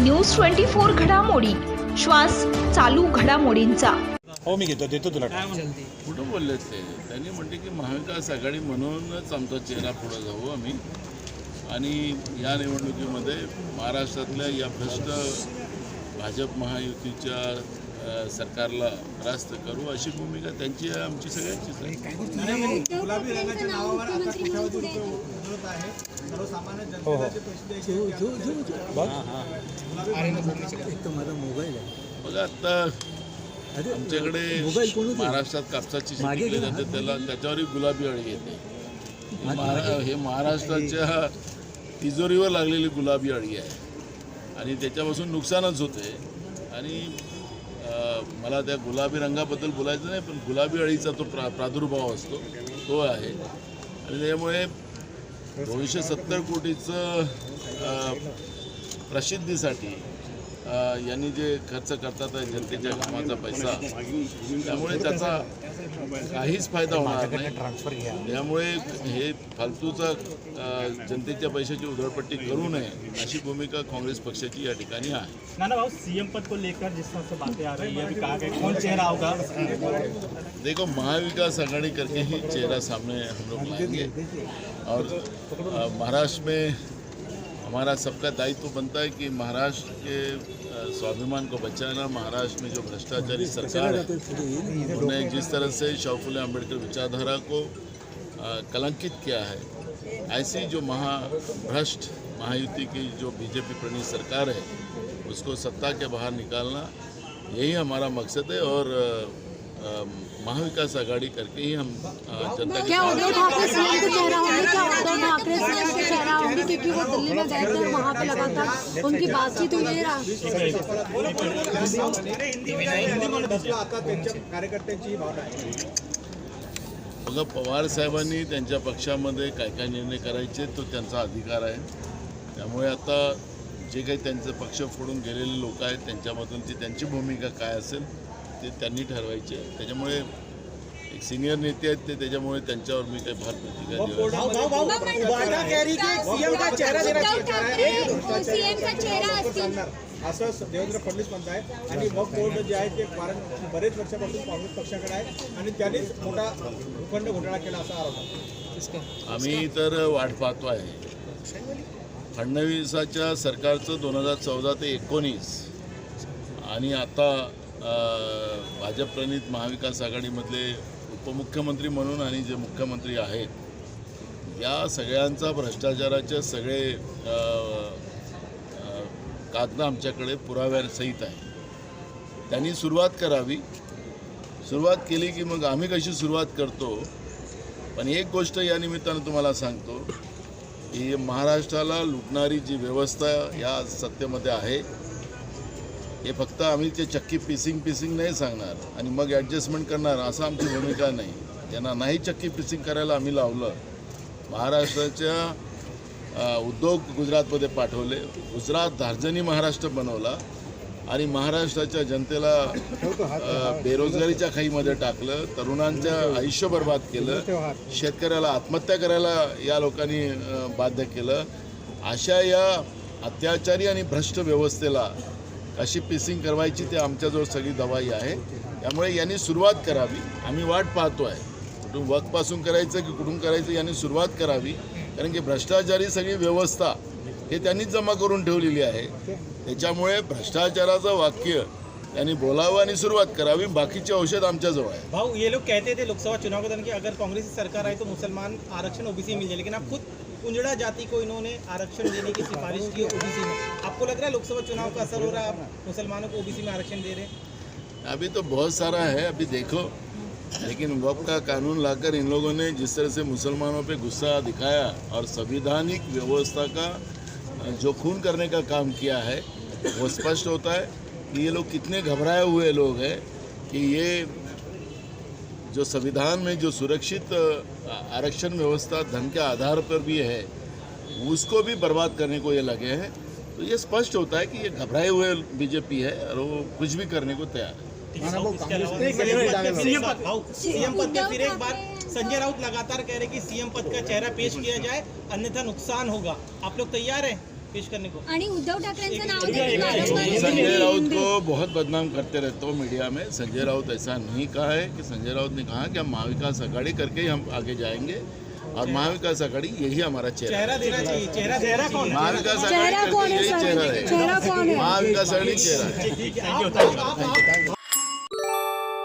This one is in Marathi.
न्यूज 24 घडामोडी, श्वास चालू घडामोडींचा। हो मी देतो तुला कुठं बोलले ते? त्यांनी म्हटले की महाविकास आघाडी म्हणूनच आमचा चेहरा पुढे जाऊ आम्ही, आणि या निवडणुकीमध्ये महाराष्ट्रातल्या या भ्रष्ट भाजप महायुतीच्या सरकारला परास्त करू अशी भूमिका त्यांची आहे, आमची सगळ्यांचीच आहे। गुलाबी रंगाच्या नावावर आता कोट्यावधी रुपये उधळत आहे, सर्वसामान्य जनतेला जे पैसे द्यायचे बघा आता आमच्याकडे महाराष्ट्रात कापसाची शेती केली जाते, त्याच्यावरही गुलाबी अळी येते। हे महाराष्ट्राच्या तिजोरीवर लागलेली गुलाबी अळी आहे आणि त्याच्यापासून नुकसानच होते। आणि मला त्या गुलाबी रंगाबद्दल बोलायचं नाही, पण गुलाबी अळीचा तो प्रादुर्भाव असतो तो आहे। आणि त्यामुळे 270 कोटीचं प्रसिद्धीसाठी यांनी जे खर्च करतात जनतेच्या कामाचा पैसा, त्यामुळे त्याचा काहीच फायदा होणार नाही। त्यामुळे हे फालतूचा जनतेच्या पैशाची उधळपट्टी करू नये अशी भूमिका कांग्रेस पक्षाची या ठिकाणी आहे। नाना भाऊ, सीएम पद को लेकर जिस तरह से बातें आ रही है, अभी कहा गया कौन चेहरा होगा? देखो, महाविकास आघाड़ी करके ही चेहरा सामने हम लोग लाएंगे, और महाराष्ट्र में हमारा सबका दायित्व बनता है कि महाराष्ट्र के स्वाभिमान को बचाना। महाराष्ट्र में जो भ्रष्टाचारी सरकार है, उन्होंने जिस तरह से शाहू फुले अम्बेडकर विचारधारा को कलंकित किया है, ऐसी जो महाभ्रष्ट महायुति की जो बीजेपी प्रणीत सरकार है, उसको सत्ता के बाहर निकालना, यही हमारा मकसद है। और महाविकास आघाड़ी करके ही हम जनता के क्या उद्धव ठाकरे सीएम का चेहरा होंगे? क्या उद्धव ठाकरे सीएम का चेहरा होंगे? क्योंकि वो दिल्ली में गए थे, वहाँ पे लगातार उनकी बातचीत हुई है। आता त्यांच्या कार्यकर्त्यांची ही भावना आहे। बघा, पवार साहेबांनी त्यांच्या पक्षामध्ये काय काय निर्णय करायचे तो त्यांचा अधिकार आहे। त्यामुळे आता जे काही त्यांचे पक्ष फोडून गेलेले लोक आहेत, त्यांच्यामधून ती त्यांची भूमिका काय असेल ते त्यांनी ठरवायचे। त्याच्यामुळे एक सिनियर नेते आहेत ते, त्याच्यामुळे त्यांच्यावर मी काही फार प्रतिक्रिया देऊ असं देवेंद्र फडणवीस म्हणतायत। आणि वक्फ बोर्ड जे आहे ते बरेच वर्षापासून काँग्रेस पक्षाकडे आहे आणि त्यांनीच मोठा भूखंड घोटाळा केला असा आरोप आहे। आम्ही तर वाट पाहतो आहे फडणवीसाच्या सरकारचं 2014 ते 19 आणि आता भाजप प्रणीत महाविकास आघाडीमधले उपमुख्यमंत्री म्हणून आणि जे मुख्यमंत्री आहेत, या सगळ्यांचा भ्रष्टाचाराचे सगळे कागद आमच्याकडे पुराव्यासहित आहे। त्यांनी सुरुवात करावी, सुरुवात केली की मग आम्ही कशी सुरुवात करतो। पण एक गोष्ट या निमित्तानं तुम्हाला सांगतो की महाराष्ट्राला लुटणारी जी व्यवस्था या सत्तेमध्ये आहे, हे फक्त आम्ही ते चक्की पिसिंग नाही सांगणार आणि मग ॲडजस्टमेंट करणार असं आमची भूमिका नाही। त्यांना नाही चक्की पिसिंग करायला आम्ही लावलं। महाराष्ट्राच्या उद्योग गुजरातमध्ये पाठवले, गुजरात धार्जनी महाराष्ट्र बनवला आणि महाराष्ट्राच्या जनतेला बेरोजगारीच्या खाईमध्ये टाकलं, तरुणांचं आयुष्य बर्बाद केलं, शेतकऱ्याला आत्महत्या करायला या लोकांनी बाध्य केलं। अशा या अत्याचारी आणि भ्रष्ट व्यवस्थेला अशी पिसिंग करवायची ते आमच्याजवळ सगळी दवाई आहे। त्यामुळे यांनी सुरुवात करावी, आम्ही वाट पाहतो आहे कुठून वक्तपासून करायचं की कुठून करायचं, यांनी सुरुवात करावी। कारण की भ्रष्टाचारी सगळी व्यवस्था हे त्यांनीच जमा करून ठेवलेली आहे। त्याच्यामुळे भ्रष्टाचाराचं वाक्य यांनी बोलावं आणि सुरुवात करावी, बाकीचे औषध आमच्याजवळ आहे। भाऊ, ये लोग कहते थे लोकसभा चुनाव के दौरान कि अगर कांग्रेस की सरकार आए तो मुसलमान आरक्षण ओबीसी मिल जाए, लेकिन आप खुद कुंजड़ा जाति को इन्होंने आरक्षण देने की सिफारिश की ओबीसी में। आपको लग रहा है लोकसभा चुनाव का असर हो रहा है, आप मुसलमानों को ओबीसी में आरक्षण दे रहे हैं? अभी तो बहुत सारा है, अभी देखो। लेकिन वक्त का कानून लाकर इन लोगों ने जिस तरह से मुसलमानों पे गुस्सा दिखाया और संवैधानिक व्यवस्था का जो खून करने का काम किया है, वो स्पष्ट होता है कि ये लोग कितने घबराए हुए लोग हैं कि ये जो संविधान में जो सुरक्षित आरक्षण व्यवस्था धन के आधार पर भी है, उसको भी बर्बाद करने को ये लगे हैं। तो ये स्पष्ट होता है कि ये घबराए हुए बीजेपी है और वो कुछ भी करने को तैयार है। सीएम पद पे फिर एक बार संजय राउत लगातार कह रहे कि सीएम पद का चेहरा पेश किया जाए, अन्यथा नुकसान होगा। आप लोग तैयार हैं? पेश करने को। आणि उद्धव ठाकरेंचं नाव देखील महाराष्ट्रात संजय राउत को बहुत बदनाम करते रहते हो मीडिया में। संजय राउत ऐसा नहीं कहा है कि संजय राउत ने कहा कि हम महाविकास आघाड़ी करके ही हम आगे जाएंगे और महाविकास आघाड़ी यही हमारा चेहरा है। चेहरा देना चाहिए, चेहरा कौन है? महाविकास आघाड़ी चेहरा कौन करके है यही सर? चेहरा है। चेहरा कौन है? महाविकास आघाड़ी चेहरा है। ठीक है, थैंक यू।